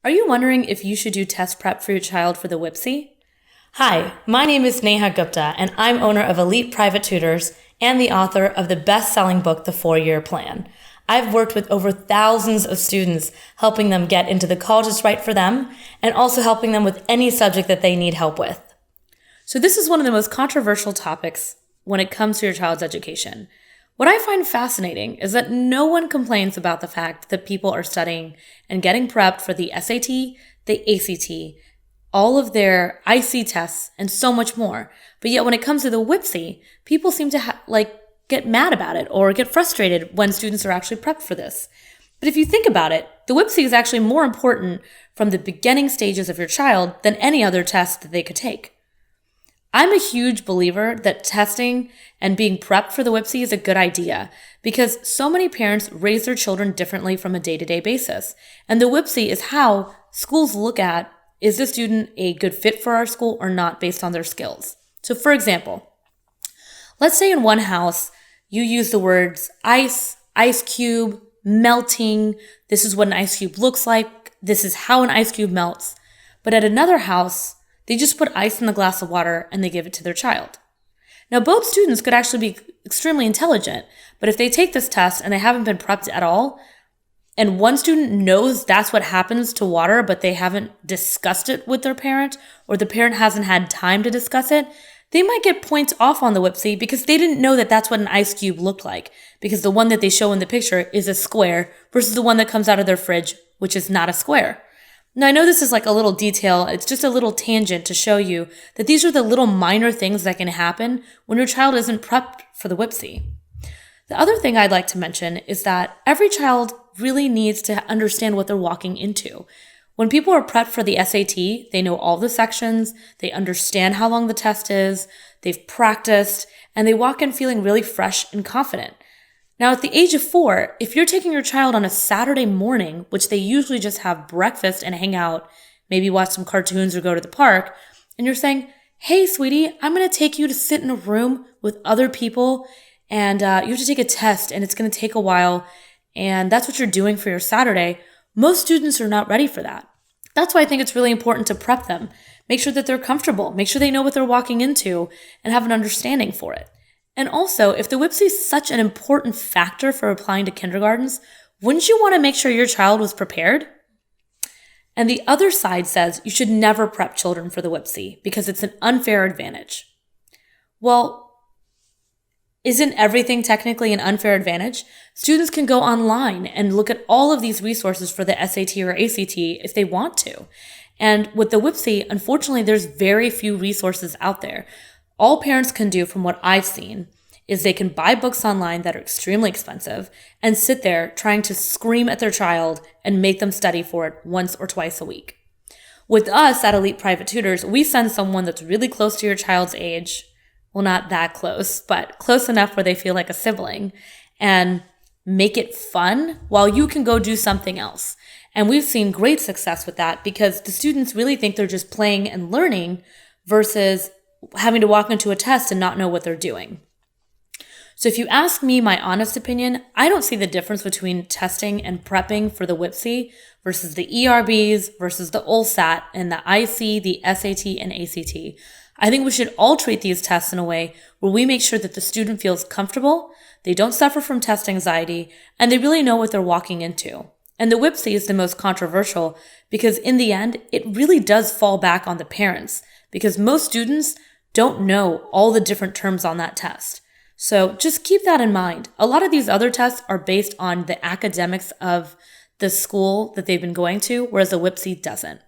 Are you wondering if you should do test prep for your child for the WPPSI? Hi, my name is Neha Gupta, and I'm owner of Elite Private Tutors and the author of the best-selling book, The 4-Year Plan. I've worked with over thousands of students, helping them get into the college that's right for them, and also helping them with any subject that they need help with. So this is one of the most controversial topics when it comes to your child's education. What I find fascinating is that no one complains about the fact that people are studying and getting prepped for the SAT, the ACT, all of their IC tests, and so much more. But yet when it comes to the WPPSI, people seem to get mad about it or get frustrated when students are actually prepped for this. But if you think about it, the WPPSI is actually more important from the beginning stages of your child than any other test that they could take. I'm a huge believer that testing and being prepped for the WPPSI is a good idea because so many parents raise their children differently from a day-to-day basis. And the WPPSI is how schools look at, is the student a good fit for our school or not based on their skills? So for example, let's say in one house, you use the words ice, ice cube, melting. This is what an ice cube looks like. This is how an ice cube melts. But at another house, they just put ice in a glass of water and they give it to their child. Now, both students could actually be extremely intelligent, but if they take this test and they haven't been prepped at all, and one student knows that's what happens to water, but they haven't discussed it with their parent, or the parent hasn't had time to discuss it, they might get points off on the WPPSI because they didn't know that that's what an ice cube looked like, because the one that they show in the picture is a square versus the one that comes out of their fridge, which is not a square. Now, I know this is like a little detail. It's just a little tangent to show you that these are the little minor things that can happen when your child isn't prepped for the WPPSI. The other thing I'd like to mention is that every child really needs to understand what they're walking into. When people are prepped for the SAT, they know all the sections, they understand how long the test is, they've practiced, and they walk in feeling really fresh and confident. Now, at the age of 4, if you're taking your child on a Saturday morning, which they usually just have breakfast and hang out, maybe watch some cartoons or go to the park, and you're saying, hey, sweetie, I'm going to take you to sit in a room with other people, and you have to take a test, and it's going to take a while, and that's what you're doing for your Saturday, most students are not ready for that. That's why I think it's really important to prep them. Make sure that they're comfortable. Make sure they know what they're walking into and have an understanding for it. And also, if the WPPSI is such an important factor for applying to kindergartens, wouldn't you want to make sure your child was prepared? And the other side says you should never prep children for the WPPSI because it's an unfair advantage. Well, isn't everything technically an unfair advantage? Students can go online and look at all of these resources for the SAT or ACT if they want to. And with the WPPSI, unfortunately, there's very few resources out there. All parents can do, from what I've seen, is they can buy books online that are extremely expensive and sit there trying to scream at their child and make them study for it once or twice a week. With us at Elite Private Tutors, we send someone that's really close to your child's age. Well, not that close, but close enough where they feel like a sibling, and make it fun while you can go do something else. And we've seen great success with that because the students really think they're just playing and learning versus having to walk into a test and not know what they're doing. So if you ask me my honest opinion, I don't see the difference between testing and prepping for the WPPSI versus the ERBs versus the OLSAT and the IC, the SAT, and ACT. I think we should all treat these tests in a way where we make sure that the student feels comfortable, they don't suffer from test anxiety, and they really know what they're walking into. And the WPPSI is the most controversial because in the end, it really does fall back on the parents because most students don't know all the different terms on that test. So just keep that in mind. A lot of these other tests are based on the academics of the school that they've been going to, whereas the WPPSI doesn't.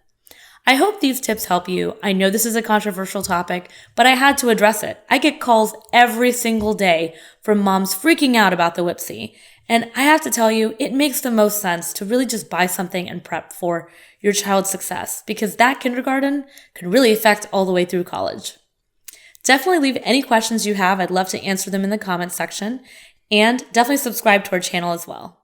I hope these tips help you. I know this is a controversial topic, but I had to address it. I get calls every single day from moms freaking out about the WPPSI. And I have to tell you, it makes the most sense to really just buy something and prep for your child's success because that kindergarten can really affect all the way through college. Definitely leave any questions you have. I'd love to answer them in the comments section, and definitely subscribe to our channel as well.